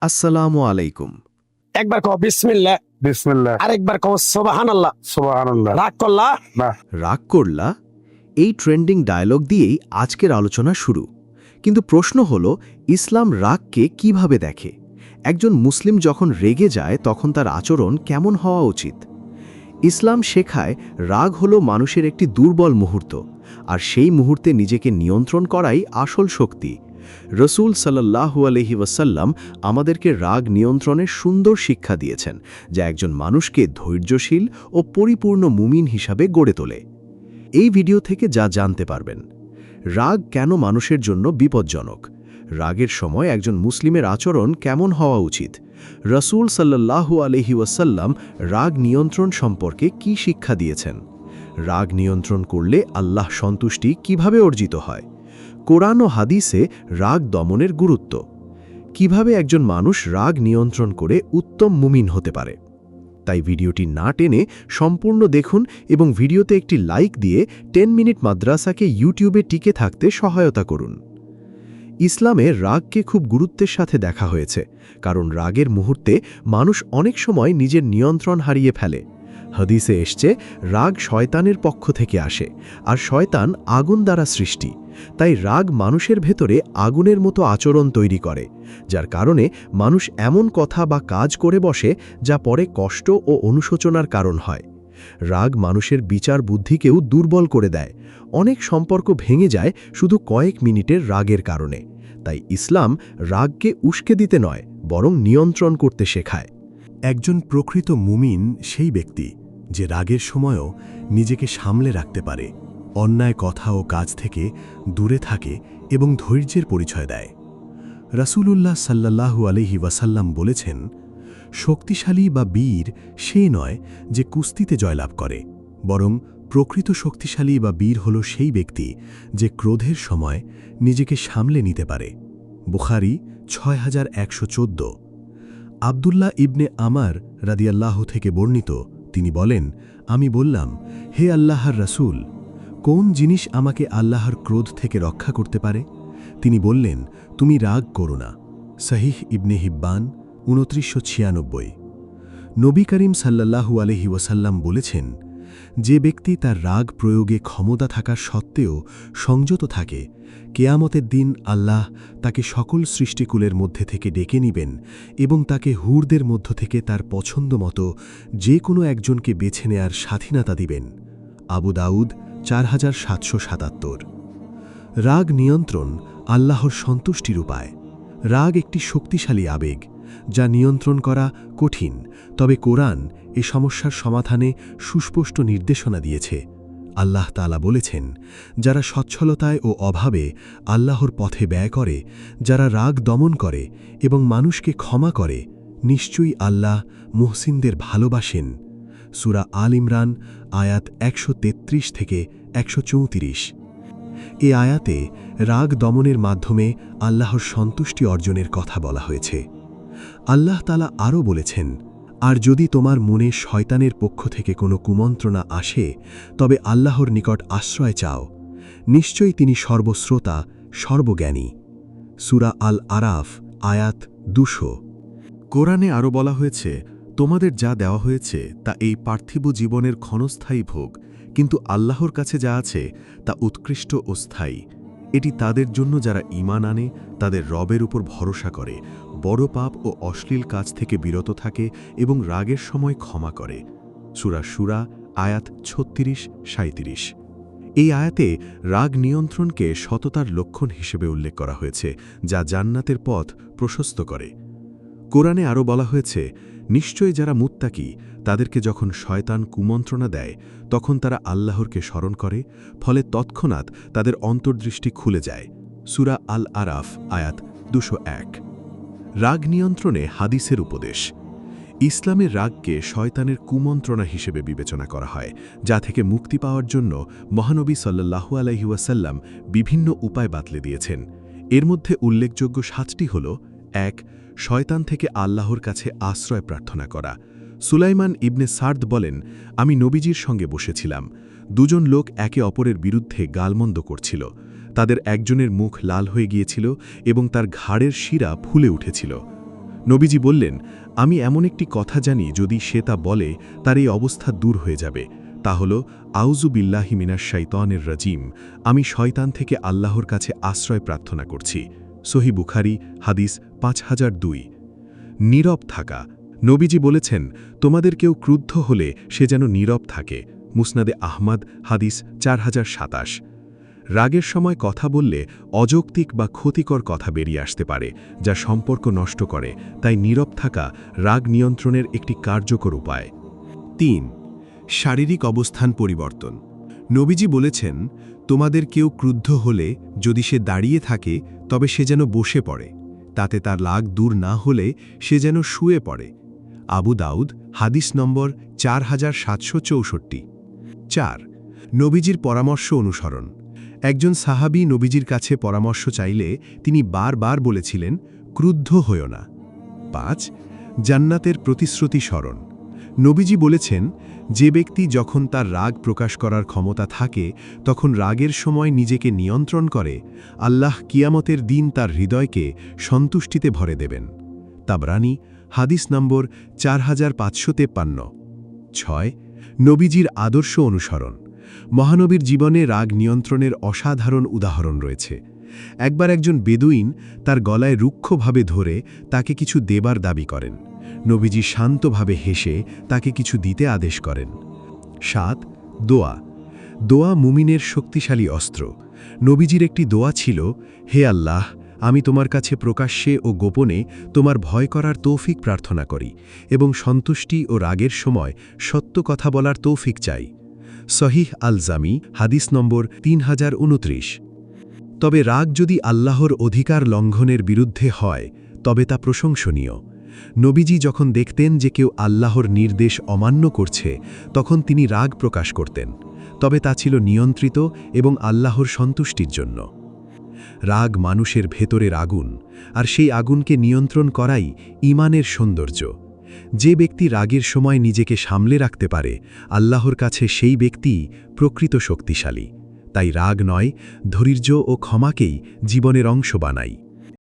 আসসালামু আলাইকুম। একবার কও বিসমিল্লাহ, বিসমিল্লাহ। আরেকবার কও সুবহানাল্লাহ। সুবহানাল্লাহ। রাগ করলা? না। রাগ করলা? এই ট্রেন্ডিং ডায়ালগ দিয়েই আজকের আলোচনা শুরু। কিন্তু প্রশ্ন হলো, ইসলাম রাগকে কিভাবে দেখে? একজন মুসলিম যখন রেগে যায় তখন তার আচরণ কেমন হওয়া উচিত? ইসলাম শেখায় রাগ হলো মানুষের একটি দুর্বল মুহূর্ত, আর সেই মুহূর্তে নিজেকে নিয়ন্ত্রণ করাই আসল শক্তি। রসূল সাল্লাল্লাহু আলাইহি ওয়াসাল্লাম আমাদেরকে রাগ নিয়ন্ত্রণের সুন্দর শিক্ষা দিয়েছেন, যা একজন মানুষকে ধৈর্যশীল ও পরিপূর্ণ মুমিন হিসাবে গড়ে তোলে। এই ভিডিও থেকে যা জানতে পারবেন: রাগ কেন মানুষের জন্য বিপজ্জনক? রাগের সময় একজন মুসলিমের আচরণ কেমন হওয়া উচিত? রসূল সাল্লাল্লাহু আলাইহি ওয়াসাল্লাম রাগ নিয়ন্ত্রণ সম্পর্কে কি শিক্ষা দিয়েছেন? রাগ নিয়ন্ত্রণ করলে আল্লাহ সন্তুষ্টি কিভাবে অর্জিত হয়? কোরআন ও হাদিসে রাগ দমনের গুরুত্ব। কিভাবে একজন মানুষ রাগ নিয়ন্ত্রণ করে উত্তম মুমিন হতে পারে? তাই ভিডিওটি না টেনে সম্পূর্ণ দেখুন এবং ভিডিওতে একটি লাইক দিয়ে 10 মিনিট মাদ্রাসাকে ইউটিউবে টিকে থাকতে সহায়তা করুন। ইসলামে রাগকে খুব গুরুত্বের সাথে দেখা হয়েছে, কারণ রাগের মুহূর্তে মানুষ অনেক সময় নিজের নিয়ন্ত্রণ হারিয়ে ফেলে। হাদিসে এসছে, রাগ শয়তানের পক্ষ থেকে আসে, আর শয়তান আগুন দ্বারা সৃষ্টি। তাই রাগ মানুষের ভেতরে আগুনের মতো আচরণ তৈরি করে, যার কারণে মানুষ এমন কথা বা কাজ করে বসে যা পরে কষ্ট ও অনুশোচনার কারণ হয়। রাগ মানুষের বিচার বুদ্ধিকেও দুর্বল করে দেয়। অনেক সম্পর্ক ভেঙে যায় শুধু কয়েক মিনিটের রাগের কারণে। তাই ইসলাম রাগকে উস্কে দিতে নয়, বরং নিয়ন্ত্রণ করতে শেখায়। একজন প্রকৃত মুমিন সেই ব্যক্তি যে রাগের সময়ও নিজেকে সামলে রাখতে পারে, অন্যায় কথা ও কাজ থেকে দূরে থাকে এবং ধৈর্যের পরিচয় দেয়। রাসূলুল্লাহ সাল্লাল্লাহু আলাইহি ওয়াসাল্লাম বলেছেন, শক্তিশালী বা বীর সে নয় যে কুস্তিতে জয়লাভ করে, বরং প্রকৃত শক্তিশালী বা বীর হল সেই ব্যক্তি যে ক্রোধের সময় নিজেকে সামলে নিতে পারে। বুখারী 6114। আব্দুল্লাহ ইবনে আমার রাদিয়াল্লাহু থেকে বর্ণিত, তিনি বলেন, আমি বললাম, হে আল্লাহর রাসূল, কোন জিনিস আমাকে আল্লাহর ক্রোধ থেকে রক্ষা করতে পারে? তিনি বললেন, তুমি রাগ করো না। সহিহ ইবনে হিব্বান ২৯৯৬। নবী করিম সাল্লাল্লাহু আলাইহি ওয়াসাল্লাম বলেছেন, যে ব্যক্তি তার রাগ প্রয়োগে ক্ষমতা থাকার সত্ত্বেও সংযত থাকে, কেয়ামতের দিন আল্লাহ তাকে সকল সৃষ্টিকুলের মধ্যে থেকে ডেকে নিবেন এবং তাকে হুরদের মধ্য থেকে তার পছন্দ মতো যে কোনো একজনকে বেছে নেয়ার স্বাধীনতা দিবেন। আবু দাউদ ৪৭৭৭। রাগ নিয়ন্ত্রণ আল্লাহর সন্তুষ্টির উপায়। রাগ একটি শক্তিশালী আবেগ, যা নিয়ন্ত্রণ করা কঠিন, তবে কোরআন এ সমস্যার সমাধানে সুস্পষ্ট নির্দেশনা দিয়েছে। আল্লাহ তাআলা বলেছেন, যারা সচ্ছলতায় ও অভাবে আল্লাহর পথে ব্যয় করে, যারা রাগ দমন করে এবং মানুষকে ক্ষমা করে, নিশ্চয়ই আল্লাহ মুহসিনদের ভালোবাসেন। সূরা আল ইমরান আয়াত ১৩৩ থেকে ১৩৪। এ আয়াতে রাগ দমনের মাধ্যমে আল্লাহর সন্তুষ্টি অর্জনের কথা বলা হয়েছে। আল্লাহ তাআলা আরও বলেছেন, আর যদি তোমার মনে শয়তানের পক্ষ থেকে কোনো কুমন্ত্রণা আসে, তবে আল্লাহর নিকট আশ্রয় চাও, নিশ্চয়ই তিনি সর্বশ্রোতা, সর্বজ্ঞানী। সূরা আল আরাফ আয়াত ২০০। কোরআনে আরও বলা হয়েছে, তোমাদের যা দেওয়া হয়েছে তা এই পার্থিব জীবনের ক্ষণস্থায়ী ভোগ, কিন্তু আল্লাহর কাছে যা আছে তা উৎকৃষ্ট ও স্থায়ী। এটি তাদের জন্য যারা ঈমান আনে, তাদের রবের উপর ভরসা করে, বড় পাপ ও অশ্লীল কাজ থেকে বিরত থাকে এবং রাগের সময় ক্ষমা করে। সূরা শুরা আয়াত ৩৬-৩৭। এই আয়াতে রাগ নিয়ন্ত্রণকে সততার লক্ষণ হিসেবে উল্লেখ করা হয়েছে, যা জান্নাতের পথ প্রশস্ত করে। কোরআনে আরও বলা হয়েছে, নিশ্চয়ই যারা মুত্তাকি, তাদেরকে যখন শয়তান কুমন্ত্রণা দেয়, তখন তারা আল্লাহরকে স্মরণ করে, ফলে তৎক্ষণাৎ তাদের অন্তর্দৃষ্টি খুলে যায়। সূরা আল আরাফ আয়াত ২০১। রাগ নিয়ন্ত্রণে হাদিসের উপদেশ। ইসলামের রাগকে শয়তানের কুমন্ত্রণা হিসেবে বিবেচনা করা হয়, যা থেকে মুক্তি পাওয়ার জন্য মহানবী সাল্লাল্লাহু আলাইহি ওয়াসাল্লাম বিভিন্ন উপায় বাতলে দিয়েছেন। এর মধ্যে উল্লেখযোগ্য ৭টি হল: ১. শয়তান থেকে আল্লাহর কাছে আশ্রয় প্রার্থনা করা। সুলাইমান ইবনে সার্দ বলেন, আমি নবীজির সঙ্গে বসেছিলাম। দুজন লোক একে অপরের বিরুদ্ধে গালমন্দ করছিল। তাদের একজনের মুখ লাল হয়ে গিয়েছিল এবং তার ঘাড়ের শিরা ফুলে উঠেছিল। নবীজি বললেন, আমি এমন একটি কথা জানি যদি সে তা বলে তার এই অবস্থা দূর হয়ে যাবে, তা হল আউযু বিল্লাহি মিনাশ শাইতানির রাজিম, আমি শয়তান থেকে আল্লাহর কাছে আশ্রয় প্রার্থনা করছি। সহিহ বুখারী হাদিস 5002। নীরব থাকা। নবীজি বলেছেন, তোমাদের কেউ ক্রুদ্ধ হলে সে যেন নীরব থাকে। মুসনাদে আহমদ হাদিস 4027। রাগের সময় কথা বললে অযৌক্তিক বা ক্ষতিকর কথা বেরিয়ে আসতে পারে, যা সম্পর্ক নষ্ট করে, তাই নীরব থাকা রাগ নিয়ন্ত্রণের একটি কার্যকর উপায়। ৩. শারীরিক অবস্থান পরিবর্তন। নবীজি বলেছেন, তোমাদের কেউ ক্রুদ্ধ হলে যদি সে দাঁড়িয়ে থাকে তবে সে যেন বসে পড়ে, তাতে তার রাগ দূর না হলে সে যেন শুয়ে পড়ে। আবু দাউদ হাদিস নম্বর 4764। ৪. নবীজির পরামর্শ অনুসরণ। একজন সাহাবী নবীজির কাছে পরামর্শ চাইলে তিনি বারবার বলেছিলেন, ক্রুদ্ধ হইও না। ৫. জান্নাতের প্রতিশ্রুতি স্মরণ। নবীজি বলেছেন, যে ব্যক্তি যখন তার রাগ প্রকাশ করার ক্ষমতা থাকে তখন রাগের সময় নিজেকে নিয়ন্ত্রণ করে, আল্লাহ কিয়ামতের দিন তার হৃদয়কে সন্তুষ্টিতে ভরে দেবেন। তাবরানী হাদিস নম্বর 4553। ৬. নবীজির আদর্শ অনুসরণ। মহানবীর জীবনে রাগ নিয়ন্ত্রণের অসাধারণ উদাহরণ রয়েছে। একবার একজন বেদুইন তার গলায় রুক্ষভাবে ধরে তাকে কিছু দেবার দাবি করেন। নবীজি শান্তভাবে হেসে তাকে কিছু দিতে আদেশ করেন। ৭. দোয়া। দোয়া মুমিনের শক্তিশালী অস্ত্র। নবীজির একটি দোয়া ছিল, হে আল্লাহ, আমি তোমার কাছে প্রকাশ্যে ও গোপনে তোমার ভয় করার তৌফিক প্রার্থনা করি এবং সন্তুষ্টি ও রাগের সময় সত্য কথা বলার তৌফিক চাই। সহিহ আল জামি হাদিস নম্বর 3029। তবে রাগ যদি আল্লাহর অধিকার লঙ্ঘনের বিরুদ্ধে হয় তবে তা প্রশংসনীয়। নবীজি যখন দেখতেন যে কেউ আল্লাহর নির্দেশ অমান্য করছে তখন তিনি রাগ প্রকাশ করতেন, তবে তা ছিল নিয়ন্ত্রিত এবং আল্লাহর সন্তুষ্টির জন্য। রাগ মানুষের ভেতরের আগুন, আর সেই আগুনকে নিয়ন্ত্রণ করাই ঈমানের সৌন্দর্য। যে ব্যক্তি রাগের সময় নিজেকে সামলে রাখতে পারে, আল্লাহর কাছে সেই ব্যক্তিই প্রকৃত শক্তিশালী। তাই রাগ নয়, ধৈর্য ও ক্ষমাকেই জীবনের অংশ বানাই।